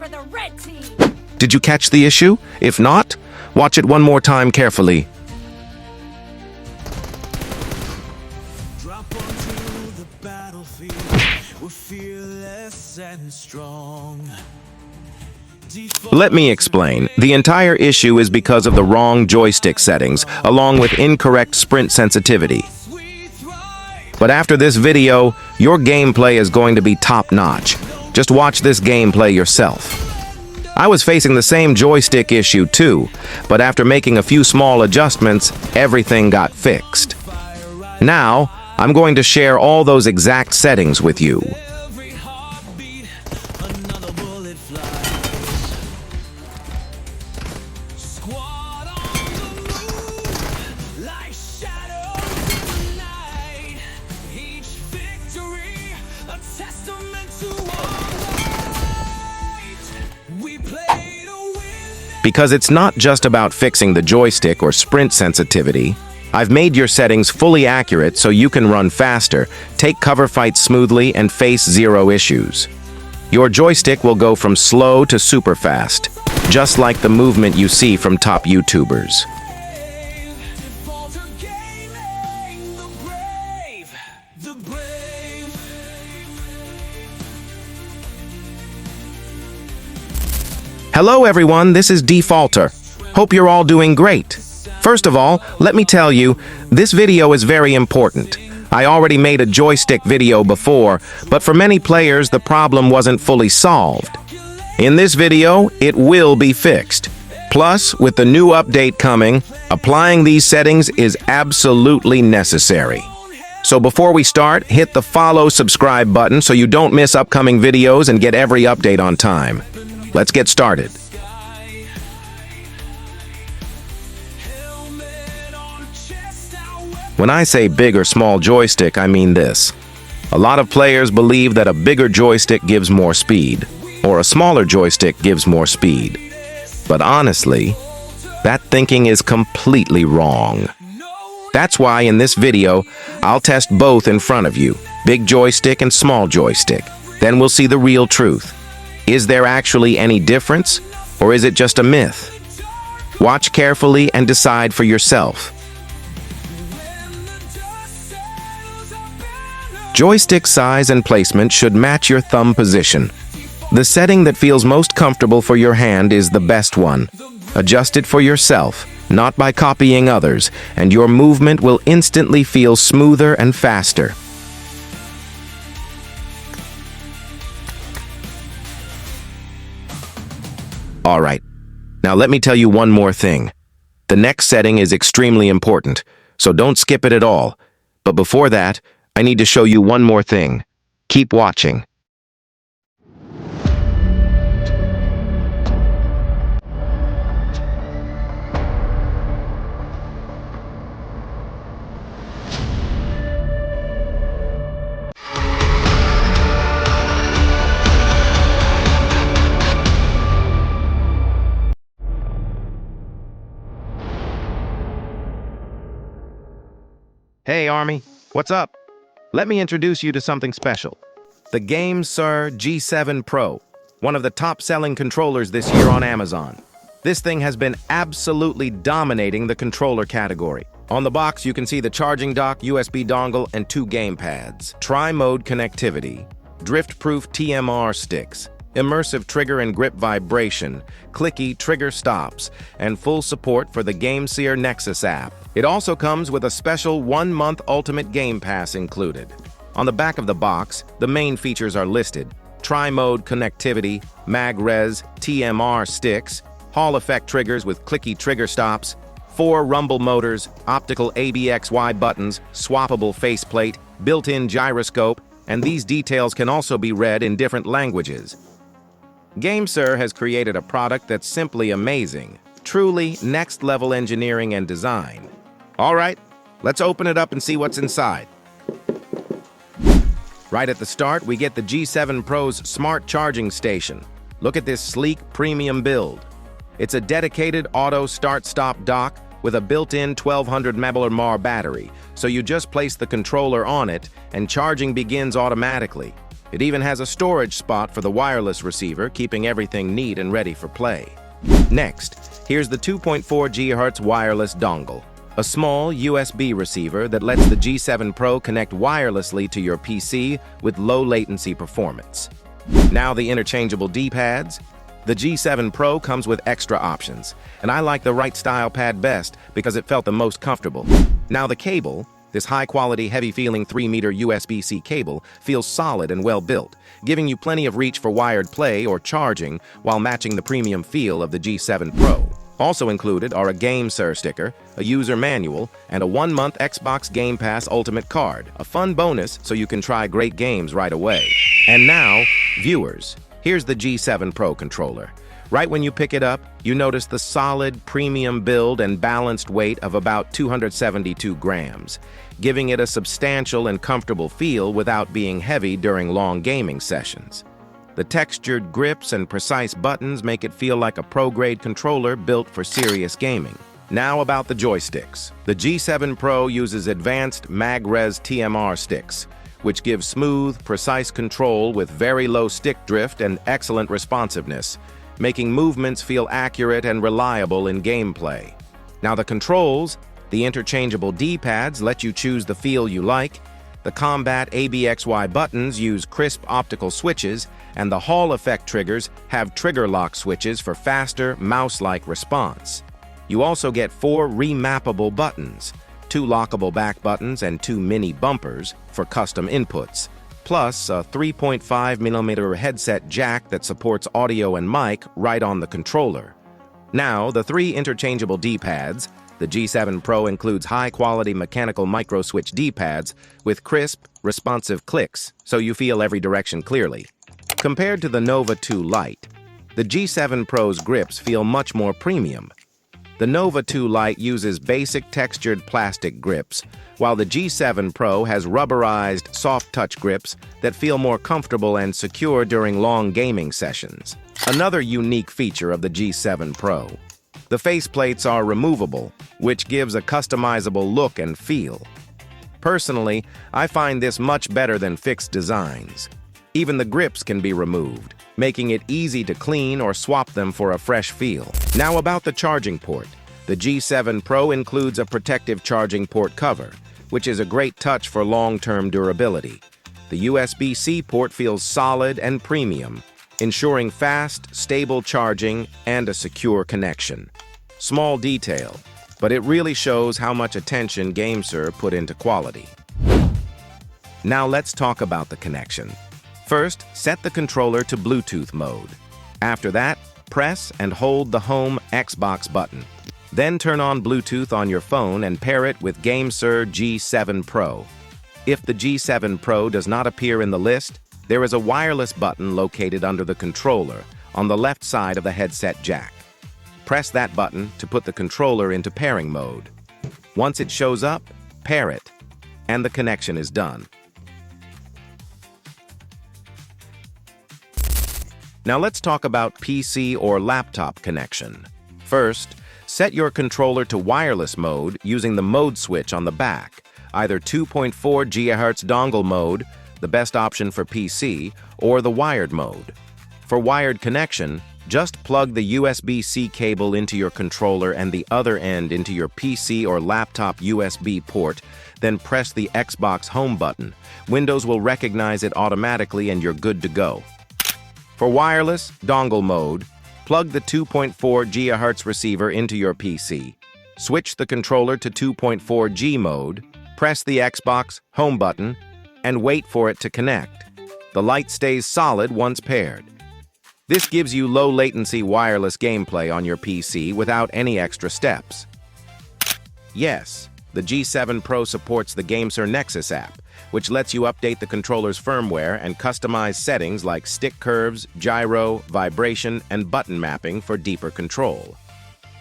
for the red team. Did you catch the issue? If not, watch it one more time carefully. Drop onto the battlefield. We're fearless and strong. Let me explain. The entire issue is because of the wrong joystick settings, along with incorrect sprint sensitivity. But after this video, your gameplay is going to be top-notch. Just watch this gameplay yourself. I was facing the same joystick issue too, but after making a few small adjustments, everything got fixed. Now, I'm going to share all those exact settings with you. Because it's not just about fixing the joystick or sprint sensitivity. I've made your settings fully accurate so you can run faster, take cover fights smoothly, and face zero issues. Your joystick will go from slow to super fast, just like the movement you see from top YouTubers. Hello everyone, this is Defaulter. Hope you're all doing great. First of all, let me tell you, this video is very important. I already made a joystick video before, but for many players the problem wasn't fully solved. In this video, it will be fixed. Plus, with the new update coming, applying these settings is absolutely necessary. So before we start, hit the follow subscribe button so you don't miss upcoming videos and get every update on time. Let's get started. When I say big or small joystick, I mean this. A lot of players believe that a bigger joystick gives more speed, or a smaller joystick gives more speed. But honestly, that thinking is completely wrong. That's why in this video, I'll test both in front of you, big joystick and small joystick. Then we'll see the real truth. Is there actually any difference, or is it just a myth? Watch carefully and decide for yourself. Joystick size and placement should match your thumb position. The setting that feels most comfortable for your hand is the best one. Adjust it for yourself, not by copying others, and your movement will instantly feel smoother and faster. Alright, now let me tell you one more thing. The next setting is extremely important, so don't skip it at all. But before that, I need to show you one more thing. Keep watching. Hey Army, what's up? Let me introduce you to something special. The GameSir G7 Pro, one of the top-selling controllers this year on Amazon. This thing has been absolutely dominating the controller category. On the box, you can see the charging dock, USB dongle, and 2 gamepads. Tri-mode connectivity, drift-proof TMR sticks, immersive trigger and grip vibration, clicky trigger stops, and full support for the GameSir Nexus app. It also comes with a special 1-month Ultimate Game Pass included. On the back of the box, the main features are listed: tri-mode connectivity, mag-res, TMR sticks, Hall effect triggers with clicky trigger stops, 4 rumble motors, optical ABXY buttons, swappable faceplate, built-in gyroscope, and these details can also be read in different languages. GameSir has created a product that's simply amazing, truly next-level engineering and design. All right, let's open it up and see what's inside. Right at the start, we get the G7 Pro's smart charging station. Look at this sleek premium build. It's a dedicated auto start-stop dock with a built-in 1200 mAh battery, so you just place the controller on it and charging begins automatically. It even has a storage spot for the wireless receiver, keeping everything neat and ready for play. Next, here's the 2.4 GHz wireless dongle, a small USB receiver that lets the G7 Pro connect wirelessly to your PC with low latency performance. Now the interchangeable D-pads. The G7 Pro comes with extra options, and I like the right style pad best because it felt the most comfortable. Now the cable, this high-quality, heavy-feeling 3-meter USB-C cable, feels solid and well-built, giving you plenty of reach for wired play or charging while matching the premium feel of the G7 Pro. Also included are a GameSir sticker, a user manual, and a 1-month Xbox Game Pass Ultimate card, a fun bonus so you can try great games right away. And now, viewers, here's the G7 Pro controller. Right when you pick it up, you notice the solid, premium build and balanced weight of about 272 grams, giving it a substantial and comfortable feel without being heavy during long gaming sessions. The textured grips and precise buttons make it feel like a pro-grade controller built for serious gaming. Now about the joysticks. The G7 Pro uses advanced MagRes TMR sticks, which give smooth, precise control with very low stick drift and excellent responsiveness, making movements feel accurate and reliable in gameplay. Now the controls, the interchangeable D-pads let you choose the feel you like, the combat ABXY buttons use crisp optical switches, and the Hall effect triggers have trigger lock switches for faster, mouse-like response. You also get 4 remappable buttons, 2 lockable back buttons and 2 mini bumpers for custom inputs, plus a 3.5mm headset jack that supports audio and mic right on the controller. Now, the 3 interchangeable D-pads. The G7 Pro includes high-quality mechanical micro-switch D-pads with crisp, responsive clicks, so you feel every direction clearly. Compared to the Nova 2 Lite, the G7 Pro's grips feel much more premium. The Nova 2 Lite uses basic textured plastic grips, while the G7 Pro has rubberized, soft-touch grips that feel more comfortable and secure during long gaming sessions. Another unique feature of the G7 Pro: the faceplates are removable, which gives a customizable look and feel. Personally, I find this much better than fixed designs. Even the grips can be removed, making it easy to clean or swap them for a fresh feel. Now about the charging port. The G7 Pro includes a protective charging port cover, which is a great touch for long-term durability. The USB-C port feels solid and premium, ensuring fast, stable charging and a secure connection. Small detail, but it really shows how much attention GameSir put into quality. Now let's talk about the connection. First, set the controller to Bluetooth mode. After that, press and hold the Home Xbox button. Then turn on Bluetooth on your phone and pair it with GameSir G7 Pro. If the G7 Pro does not appear in the list, there is a wireless button located under the controller on the left side of the headset jack. Press that button to put the controller into pairing mode. Once it shows up, pair it, and the connection is done. Now let's talk about PC or laptop connection. First, set your controller to wireless mode using the mode switch on the back, either 2.4 GHz dongle mode, the best option for PC, or the wired mode. For wired connection, just plug the USB-C cable into your controller and the other end into your PC or laptop USB port, then press the Xbox Home button. Windows will recognize it automatically and you're good to go. For wireless, dongle mode, plug the 2.4 GHz receiver into your PC. Switch the controller to 2.4G mode, press the Xbox Home button, and wait for it to connect. The light stays solid once paired. This gives you low-latency wireless gameplay on your PC without any extra steps. Yes, the G7 Pro supports the GameSir Nexus app, which lets you update the controller's firmware and customize settings like stick curves, gyro, vibration, and button mapping for deeper control.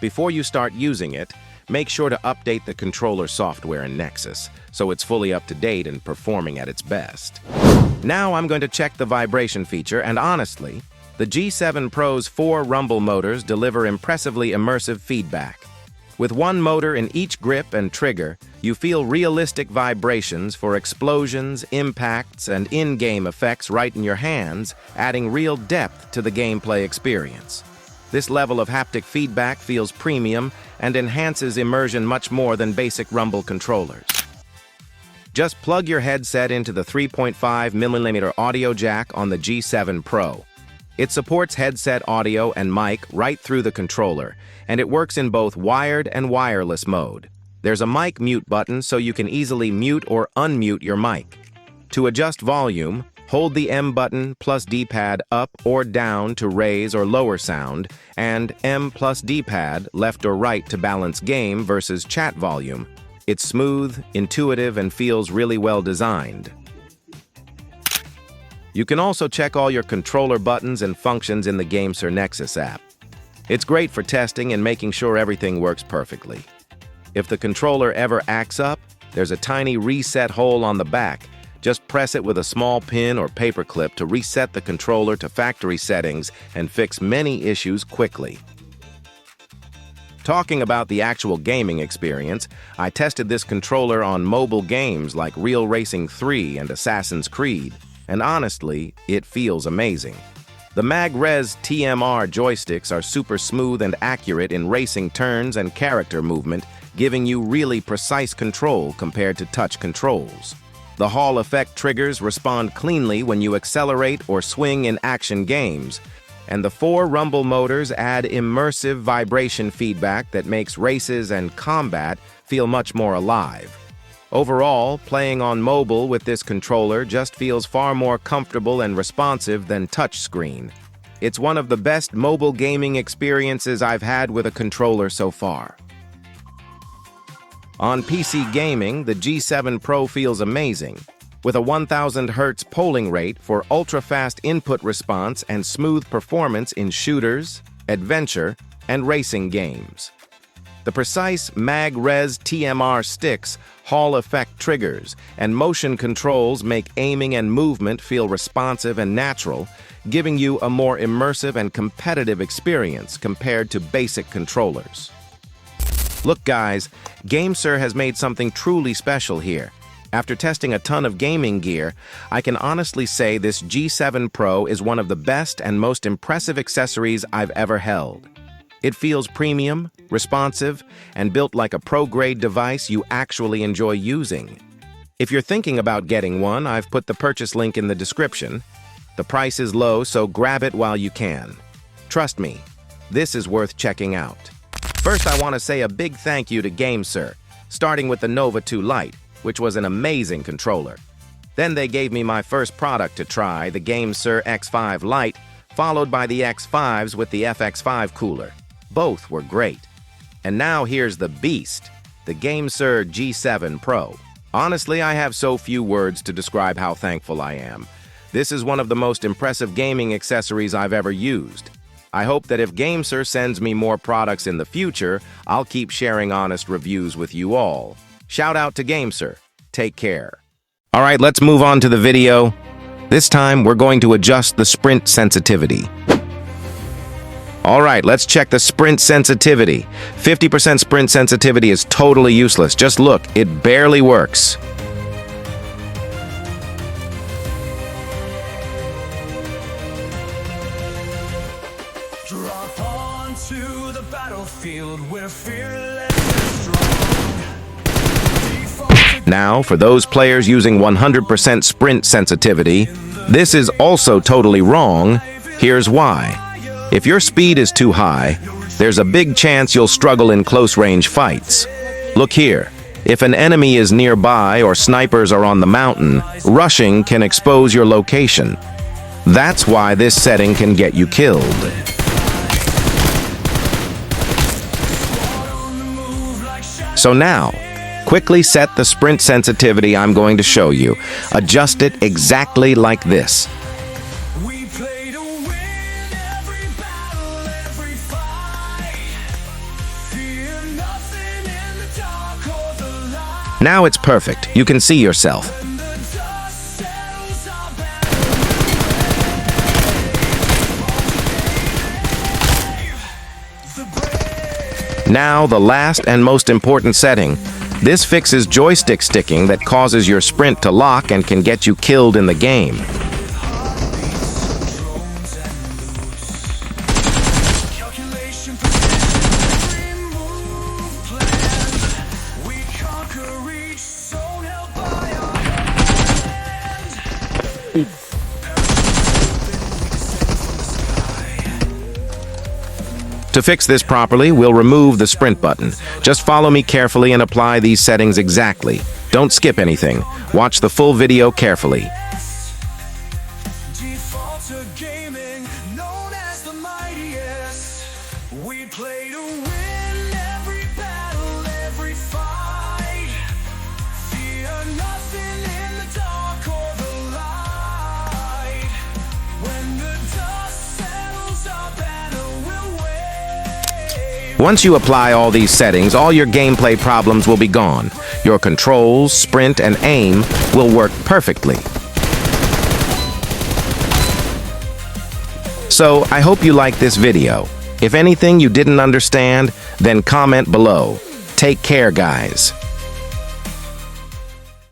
Before you start using it, make sure to update the controller software in Nexus so it's fully up to date and performing at its best. Now I'm going to check the vibration feature, and honestly, the G7 Pro's 4 rumble motors deliver impressively immersive feedback. With one motor in each grip and trigger, you feel realistic vibrations for explosions, impacts, and in-game effects right in your hands, adding real depth to the gameplay experience. This level of haptic feedback feels premium and enhances immersion much more than basic rumble controllers. Just plug your headset into the 3.5mm audio jack on the G7 Pro. It supports headset audio and mic right through the controller, and it works in both wired and wireless mode. There's a mic mute button so you can easily mute or unmute your mic. To adjust volume, hold the M button plus D-pad up or down to raise or lower sound, and M plus D-pad left or right to balance game versus chat volume. It's smooth, intuitive, and feels really well designed. You can also check all your controller buttons and functions in the GameSir Nexus app. It's great for testing and making sure everything works perfectly. If the controller ever acts up, there's a tiny reset hole on the back. Just press it with a small pin or paperclip to reset the controller to factory settings and fix many issues quickly. Talking about the actual gaming experience, I tested this controller on mobile games like Real Racing 3 and Assassin's Creed. And honestly, it feels amazing. The Mag-Res TMR joysticks are super smooth and accurate in racing turns and character movement, giving you really precise control compared to touch controls. The Hall effect triggers respond cleanly when you accelerate or swing in action games, and the 4 rumble motors add immersive vibration feedback that makes races and combat feel much more alive. Overall, playing on mobile with this controller just feels far more comfortable and responsive than touchscreen. It's one of the best mobile gaming experiences I've had with a controller so far. On PC gaming, the G7 Pro feels amazing, with a 1000 Hz polling rate for ultra-fast input response and smooth performance in shooters, adventure, and racing games. The precise Mag-Res TMR sticks, Hall effect triggers, and motion controls make aiming and movement feel responsive and natural, giving you a more immersive and competitive experience compared to basic controllers. Look guys, GameSir has made something truly special here. After testing a ton of gaming gear, I can honestly say this G7 Pro is one of the best and most impressive accessories I've ever held. It feels premium, responsive, and built like a pro-grade device you actually enjoy using. If you're thinking about getting one, I've put the purchase link in the description. The price is low, so grab it while you can. Trust me, this is worth checking out. First, I want to say a big thank you to GameSir, starting with the Nova 2 Lite, which was an amazing controller. Then they gave me my first product to try, the GameSir X5 Lite, followed by the X5s with the FX5 cooler. Both were great. And now here's the beast, the GameSir G7 Pro. Honestly, I have so few words to describe how thankful I am. This is one of the most impressive gaming accessories I've ever used. I hope that if GameSir sends me more products in the future, I'll keep sharing honest reviews with you all. Shout out to GameSir. Take care. All right, let's move on to the video. This time, we're going to adjust the sprint sensitivity. All right, let's check the sprint sensitivity. 50% sprint sensitivity is totally useless. Just look, it barely works. Drop onto the battlefield where fearless and strong. Now, for those players using 100% sprint sensitivity, this is also totally wrong. Here's why. If your speed is too high, there's a big chance you'll struggle in close-range fights. Look here. If an enemy is nearby or snipers are on the mountain, rushing can expose your location. That's why this setting can get you killed. So now, quickly set the sprint sensitivity I'm going to show you. Adjust it exactly like this. We play to win every battle, every fight. Fear nothing in the dark or the light. Now it's perfect. You can see yourself. When the dust settles, our battle. The brave Now, the last and most important setting. This fixes joystick sticking that causes your sprint to lock and can get you killed in the game. Calculation, precision, every move planned. We conquer each zone held by our hand. To fix this properly, we'll remove the sprint button. Just follow me carefully and apply these settings exactly. Don't skip anything. Watch the full video carefully. Default to gaming, known as the mightiest. We play to win every battle, every fight. Fear nothing in the dark or the light. When the dust settles up and will wait. Once you apply all these settings, all your gameplay problems will be gone. Your controls, sprint, and aim will work perfectly. So, I hope you liked this video. If anything you didn't understand, then comment below. Take care, guys.